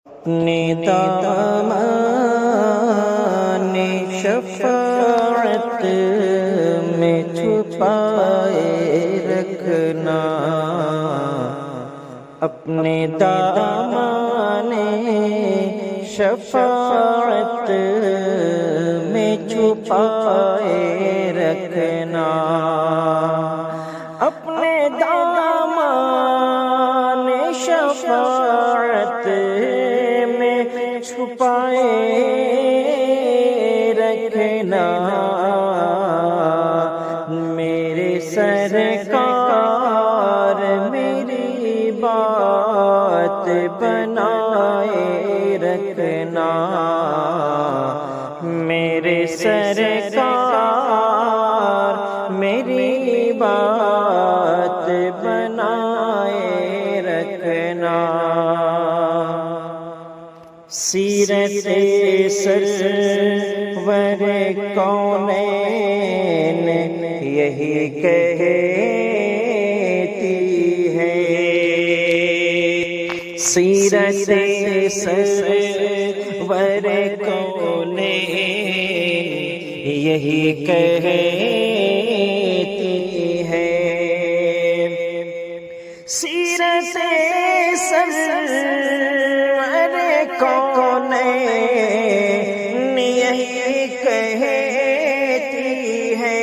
اپنے دامان شفاعت میں چھپائے رکھنا، اپنے دامان شفاعت میں چھپائے رکھنا، اپنے دامان شفاعت میں چھپائے رکھنا، میرے سرکار میری بات بنائے رکھنا، میرے سرکار میری بات بنائے رکھنا، سیرت سرور کونین یہی کہتی ہے، سیرت سرور کونین یہی کہتی ہے، سیرت سرور کونین یہی کہتی ہے،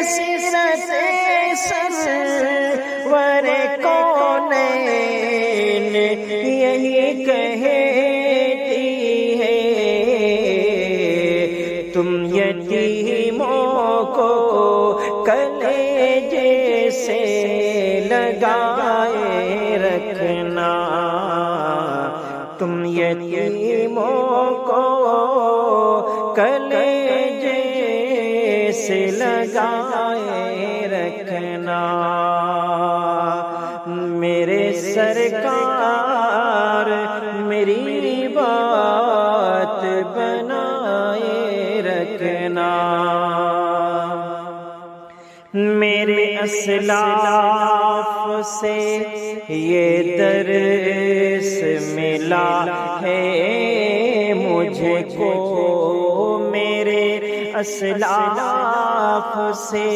سیرت سرور کونین یہی کہتی ہے، تم یتیموں کو کلیجے سے لگائے رکھنا، تم یتیموں کو کلیجے سے لگائے رکھنا، میرے سرکار میری بات بنائے رکھنا، میرے اسلاف سے یہ درس ملا ہے مجھے کو، میرے اسلاف سے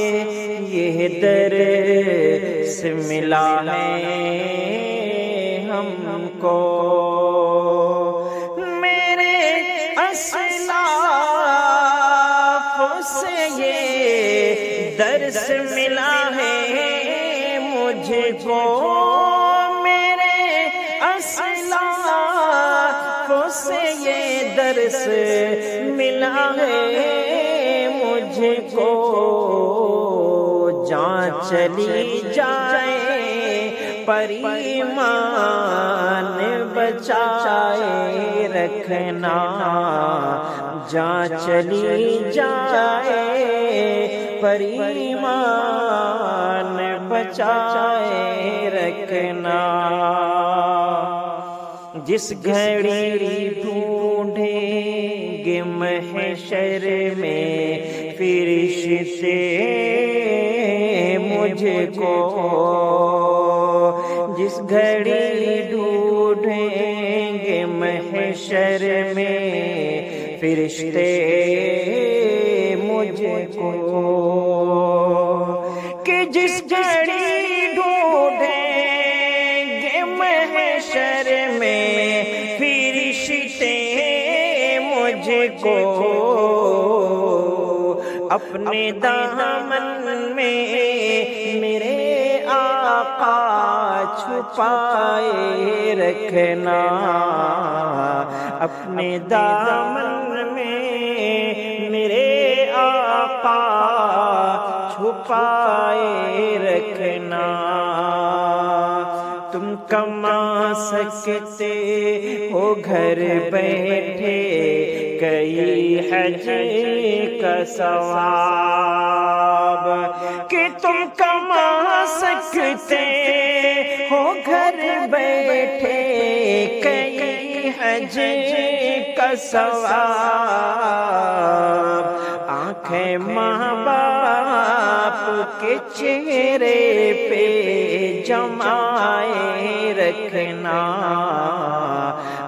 یہ درس ملا ہے ہم کو، میرے اسلاف سے یہ درس ملا ہے مجھے کو، میرے اسلاف سے یہ درس ملا ہے مجھے کو، جان چلی جائے پر ایمان بچائے رکھنا، جان چلی جائے پر ایمان بچائے رکھنا، جس گھڑی ڈھونڈیں گے محشر میں فرشتے مجھے کو، جس گھڑی ڈھونڈیں گے محشر میں فرشتے مجھے کو، کہ جس گھڑی ڈھونڈیں گے محشر میں فرشتے مجھے کو، اپنے دامن میں میرے آقا چھپائے رکھنا، اپنے دامن میں میرے آقا چھپائے رکھنا، تم کما سکتے ہو گھر بیٹھے کئی حج کا ثواب، کہ تم کما سکتے ہو گھر بیٹھے کئی حج کا ثواب، آنکھیں ماں باپ کے چہرے پہ جمائے رکھنا،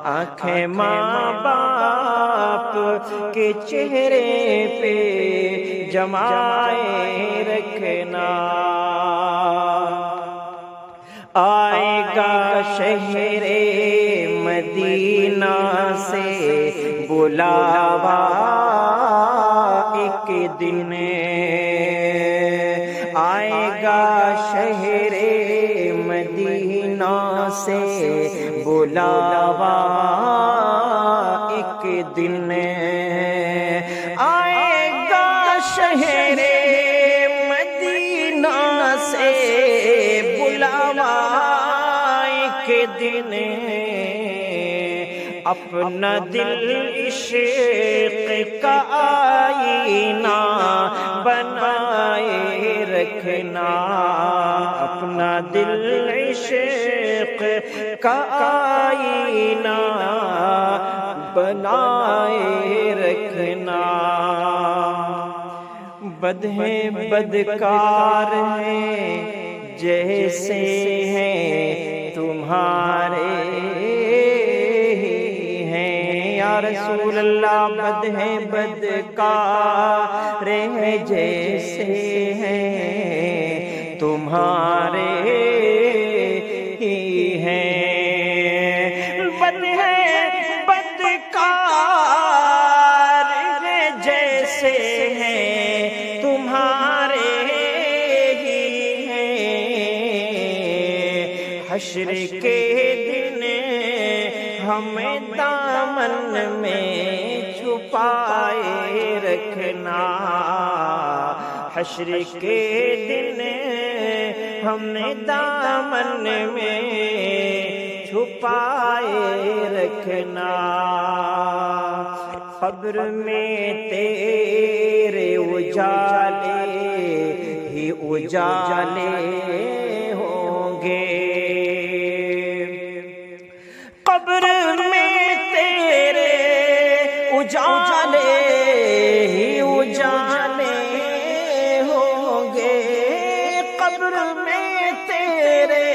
آنکھیں ماں باپ کے چہرے پہ جمائے رکھنا، آئے گا شہر مدینہ سے بلاوا ایک دن، آئے گا شہر مدینہ سے بلاوا ایک دن، آئے گا شہر مدینہ سے بلاوا ایک دن، اپنا دل عشق کا آئینہ بنائے رکھنا، اپنا دل عشق کا آئینہ بنائے رکھنا، بد ہیں بدکار ہیں جیسے ہیں تمہارے یا رسول اللہ، بد ہیں بدکار ہیں جیسے ہیں تمہارے ہی ہیں، بد ہیں بدکار ہیں جیسے ہیں تمہارے ہی ہیں، حشر کے دن ہمیں دامن میں چھپائے رکھنا، حشر کے دن ہمیں دامن میں چھپائے رکھنا، قبر میں تیرے اجالے ہی اجالے ہوں گے، قبر میں تیرے اجالے ہی اجالے ہوں گے، قبر میں تیرے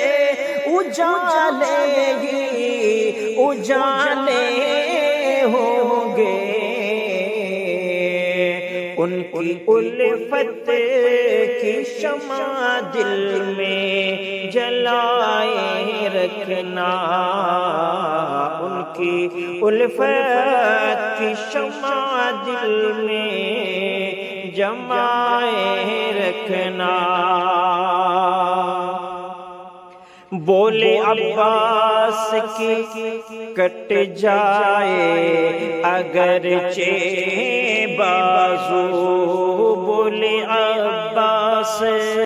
اجالے ہی اجالے ہوں گے، ان کی الفت کی شمع دل میں جلائے رکھنا، ان کی الفت کی شمع دل میں جمائے رکھنا، بولے عباس کی کٹ جائے اگرچہ بازو، بولے عباس